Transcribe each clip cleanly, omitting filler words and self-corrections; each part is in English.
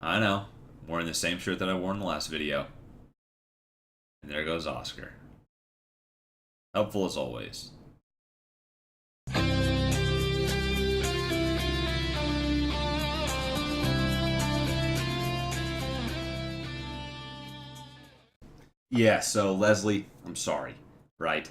I know. I'm wearing the same shirt that I wore in the last video. And there goes Oscar. Helpful as always. Yeah, so Leslie, I'm sorry, right?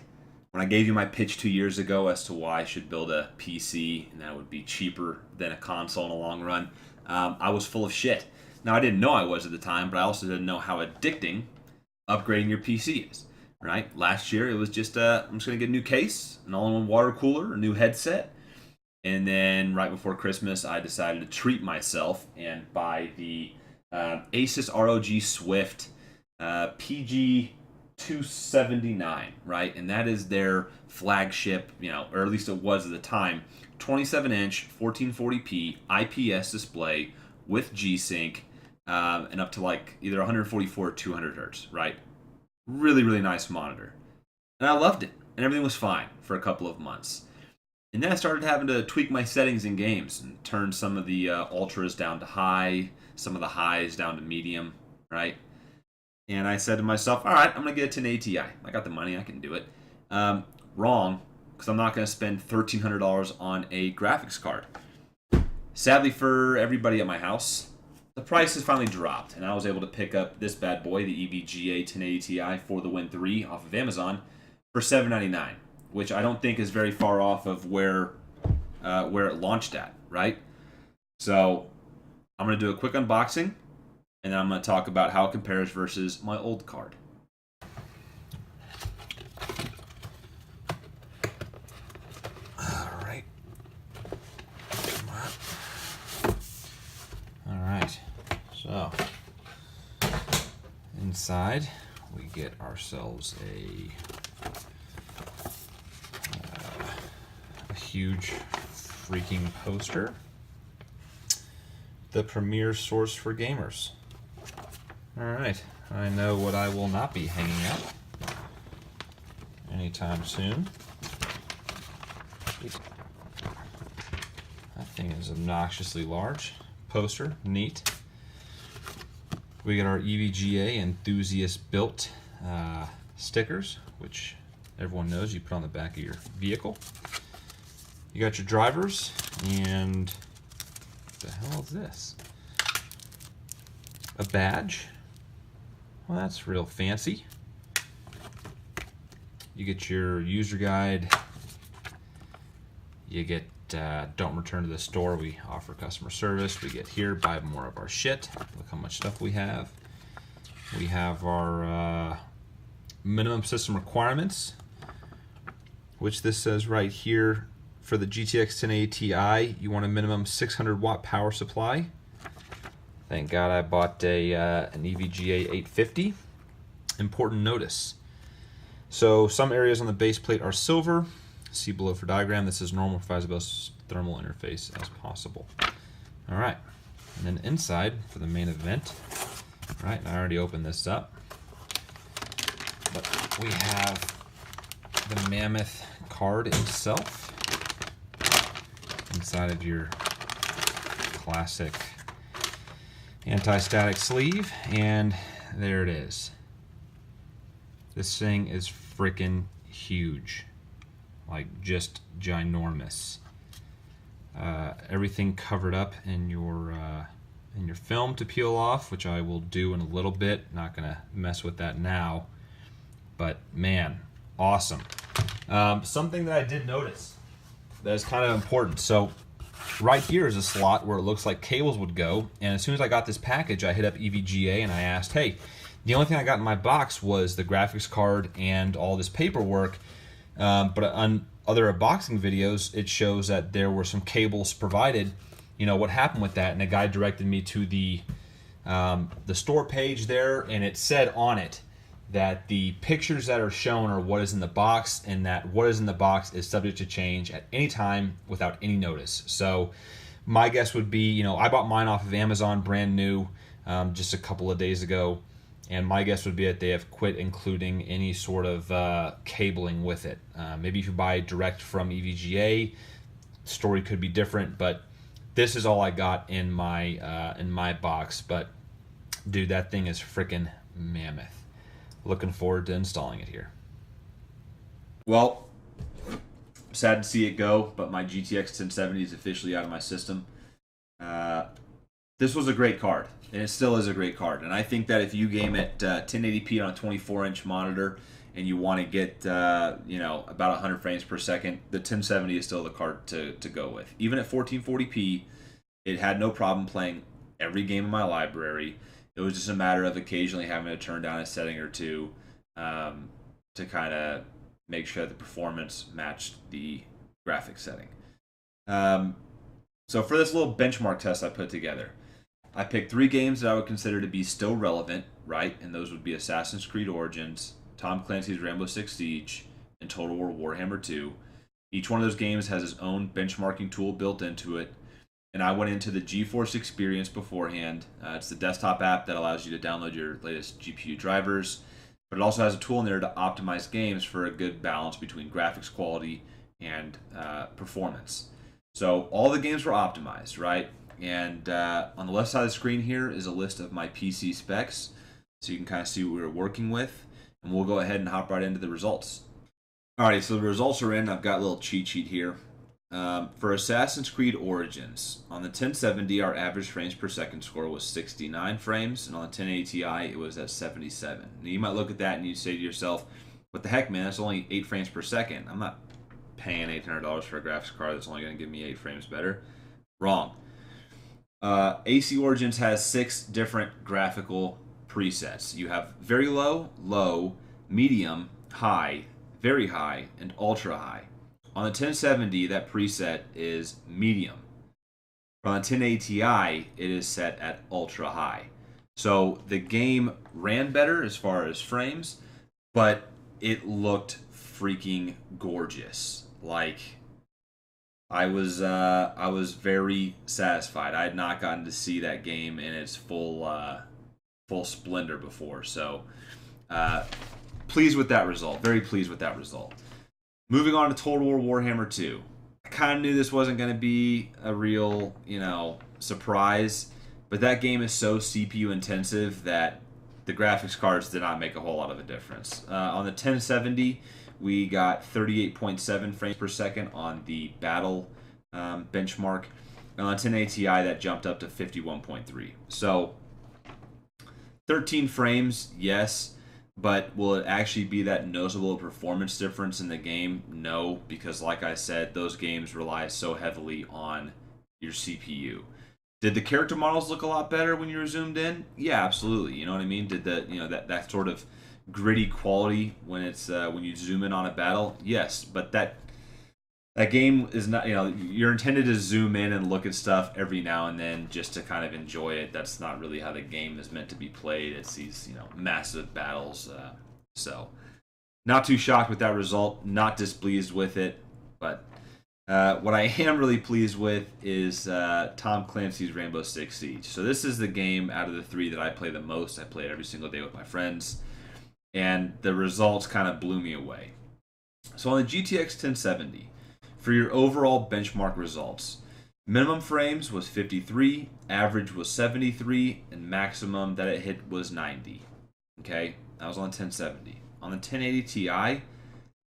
When I gave you my pitch 2 years ago as to why I should build a PC and that would be cheaper than a console in the long run, I was full of shit. Now, I didn't know I was at the time, but I also didn't know how addicting upgrading your PC is, right? Last year, it was just, I'm just going to get a new case, an all in one water cooler, a new headset. And then right before Christmas, I decided to treat myself and buy the Asus ROG Swift PG 279, right? And that is their flagship, or at least it was at the time, 27-inch 1440p IPS display with G-Sync, and up to like either 144 or 200 hertz, right? Really, really nice monitor. And I loved it, and everything was fine for a couple of months. And then I started having to tweak my settings in games and turn some of the ultras down to high, some of the highs down to medium, right? And I said to myself, all right, I'm going to get a 1080 Ti. I got the money, I can do it. Wrong, because I'm not going to spend $1,300 on a graphics card. Sadly for everybody at my house, the price has finally dropped, and I was able to pick up this bad boy, the EVGA 1080 Ti for the Win 3 off of Amazon for $799, which I don't think is very far off of where it launched at, right? So I'm going to do a quick unboxing, and then I'm going to talk about how it compares versus my old card. All right. Come on. All right. So, inside, we get ourselves a huge freaking poster. The premier source for gamers. Alright, I know what I will not be hanging up anytime soon. That thing is obnoxiously large. Poster, neat. We get our EVGA enthusiast built stickers, which everyone knows you put on the back of your vehicle. You got your drivers, and what the hell is this? A badge? Well, that's real fancy. You get your user guide. You get don't return to the store. We offer customer service. We get here, buy more of our shit. Look how much stuff we have. We have our minimum system requirements, which this says right here. For the GTX 1080 Ti, you want a minimum 600 watt power supply. Thank God I bought an EVGA 850. Important notice. So some areas on the base plate are silver. See below for diagram. This is normal, provides the best thermal interface as possible. All right, and then inside for the main event. All right, I already opened this up, but we have the mammoth card itself inside of your classic anti-static sleeve, and there it is. This thing is freaking huge, like just ginormous. Everything covered up in your film to peel off, which I will do in a little bit. Not gonna mess with that now, but man, awesome. Something that I did notice that is kind of important. So right here is a slot where it looks like cables would go, and as soon as I got this package, I hit up EVGA and I asked, hey, the only thing I got in my box was the graphics card and all this paperwork, but on other unboxing videos, it shows that there were some cables provided. You know, what happened with that? And the guy directed me to the store page there, and it said on it that the pictures that are shown are what is in the box, and that what is in the box is subject to change at any time without any notice. So my guess would be, you know, I bought mine off of Amazon brand new just a couple of days ago, and my guess would be that they have quit including any sort of cabling with it. Maybe if you buy direct from EVGA, story could be different, but This is all I got in my box, but dude, that thing is freaking mammoth. Looking forward to installing it here. Well, sad to see it go, but my GTX 1070 is officially out of my system. This was a great card, and it still is a great card. And I think that if you game at 1080p on a 24-inch monitor and you want to get about 100 frames per second, the 1070 is still the card to go with. Even at 1440p, it had no problem playing every game in my library. It was just a matter of occasionally having to turn down a setting or two to kind of make sure that the performance matched the graphics setting. So for this little benchmark test I put together, I picked 3 games that I would consider to be still relevant, right? And those would be Assassin's Creed Origins, Tom Clancy's Rainbow Six Siege, and Total War Warhammer 2. Each one of those games has its own benchmarking tool built into it. And I went into the GeForce Experience beforehand. It's the desktop app that allows you to download your latest GPU drivers. But it also has a tool in there to optimize games for a good balance between graphics quality and performance. So all the games were optimized, right? And on the left side of the screen here is a list of my PC specs, so you can kind of see what we were working with. And we'll go ahead and hop right into the results. Alrighty, so the results are in. I've got a little cheat sheet here. For Assassin's Creed Origins, on the 1070, our average frames per second score was 69 frames, and on the 1080 Ti, it was at 77. Now, you might look at that and you say to yourself, what the heck, man, that's only 8 frames per second. I'm not paying $800 for a graphics card that's only going to give me 8 frames better. Wrong. AC Origins has 6 different graphical presets. You have very low, low, medium, high, very high, and ultra high. On the 1070, that preset is medium. On the 1080 Ti, it is set at ultra high. So the game ran better as far as frames, but it looked freaking gorgeous. Like, I was very satisfied. I had not gotten to see that game in its full splendor before. So pleased with that result. Very pleased with that result. Moving on to Total War Warhammer 2. I kind of knew this wasn't going to be a real, surprise, but that game is so CPU intensive that the graphics cards did not make a whole lot of a difference. On the 1070, we got 38.7 frames per second on the battle benchmark. And on 1080 Ti, that jumped up to 51.3. So 13 frames, yes. But will it actually be that noticeable performance difference in the game? No, because like I said, those games rely so heavily on your CPU. Did the character models look a lot better when you were zoomed in? Yeah, absolutely. You know what I mean? Did that sort of gritty quality when it's when you zoom in on a battle? Yes, but that game is not, you're intended to zoom in and look at stuff every now and then just to kind of enjoy it. That's not really how the game is meant to be played. It's these, massive battles. So, not too shocked with that result. Not displeased with it. But what I am really pleased with is Tom Clancy's Rainbow Six Siege. So this is the game out of the 3 that I play the most. I play it every single day with my friends. And the results kind of blew me away. So on the GTX 1070, for your overall benchmark results, minimum frames was 53, average was 73, and maximum that it hit was 90. Okay, that was on 1070. On the 1080 Ti,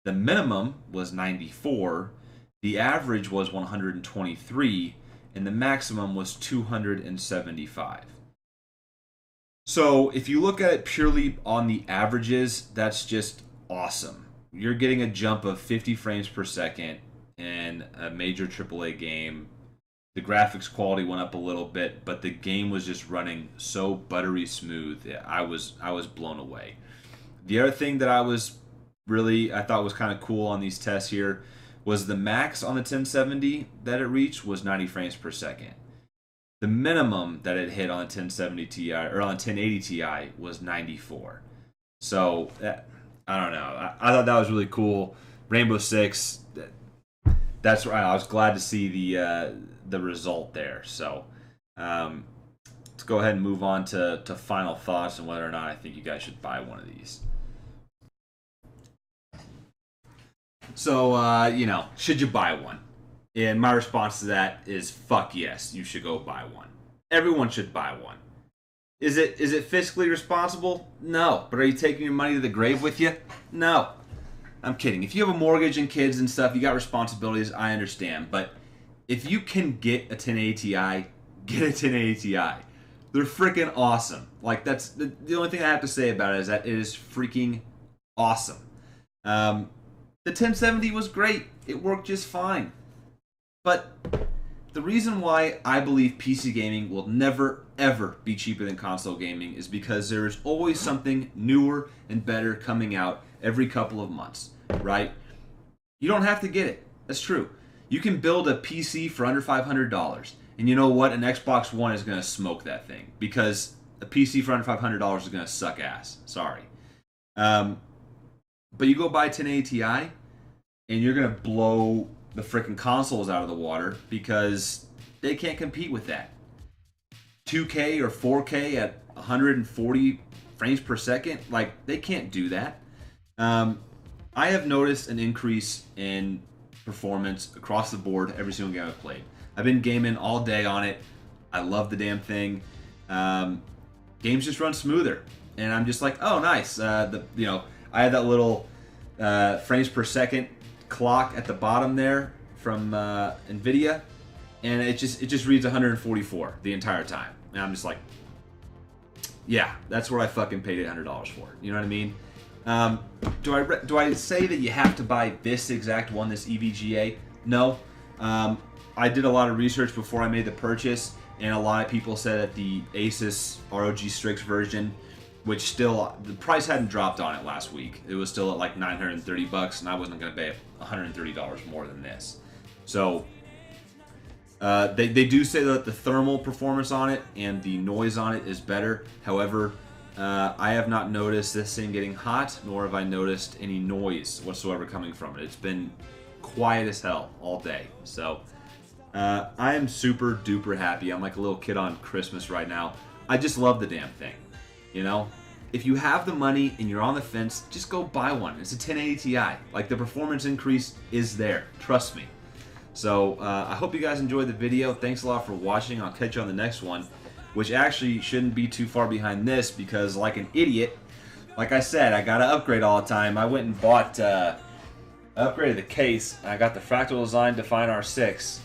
the minimum was 94, the average was 123, and the maximum was 275. So if you look at it purely on the averages, that's just awesome. You're getting a jump of 50 frames per second in a major AAA game. The graphics quality went up a little bit, but the game was just running so buttery smooth. I was blown away. The other thing that I thought was kind of cool on these tests here was the max on the 1070 that it reached was 90 frames per second. The minimum that it hit on the 1070 Ti or on the 1080 Ti was 94. So I don't know. I thought that was really cool. Rainbow Six. That's right. I was glad to see the result there. So let's go ahead and move on to final thoughts on whether or not I think you guys should buy one of these. So should you buy one? And my response to that is, fuck yes, you should go buy one. Everyone should buy one. Is it fiscally responsible? No. But are you taking your money to the grave with you? No. I'm kidding. If you have a mortgage and kids and stuff, you got responsibilities, I understand. But if you can get a 1080 Ti, get a 1080 Ti. They're freaking awesome. Like, that's the only thing I have to say about it is that it is freaking awesome. The 1070 was great. It worked just fine. But the reason why I believe PC gaming will never, ever be cheaper than console gaming is because there is always something newer and better coming out every couple of months, right? You don't have to get it. That's true. You can build a PC for under $500. And you know what? An Xbox One is going to smoke that thing because a PC for under $500 is going to suck ass. Sorry. But you go buy a 1080 Ti and you're going to blow the freaking consoles out of the water because they can't compete with that. 2K or 4K at 140 frames per second, like, they can't do that. I have noticed an increase in performance across the board every single game I've played. I've been gaming all day on it. I love the damn thing. Games just run smoother, and I'm just like, oh, nice. I had that little frames per second clock at the bottom there from Nvidia, and it just reads 144 the entire time, and I'm just like, yeah, that's what I fucking paid $800 for. You know what I mean? Do I say that you have to buy this exact one, this EVGA? No. I did a lot of research before I made the purchase, and a lot of people said that the Asus ROG Strix version, which still, the price hadn't dropped on it last week. It was still at like $930, and I wasn't going to pay $130 more than this. So they do say that the thermal performance on it and the noise on it is better. However, I have not noticed this thing getting hot, nor have I noticed any noise whatsoever coming from it. It's been quiet as hell all day. So I am super duper happy. I'm like a little kid on Christmas right now. I just love the damn thing. You know, if you have the money and you're on the fence, just go buy one. It's a 1080 Ti. Like, the performance increase is there. Trust me. So I hope you guys enjoyed the video. Thanks a lot for watching. I'll catch you on the next one, which actually shouldn't be too far behind this because, like an idiot, like I said, I gotta upgrade all the time. I went and bought, I upgraded the case, and I got the Fractal Design Define R6.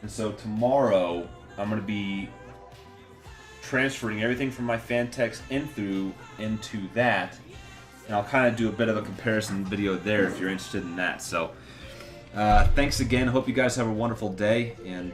And so tomorrow, I'm gonna be transferring everything from my Fantex into that, and I'll kind of do a bit of a comparison video there if you're interested in that. So thanks again. Hope you guys have a wonderful day, and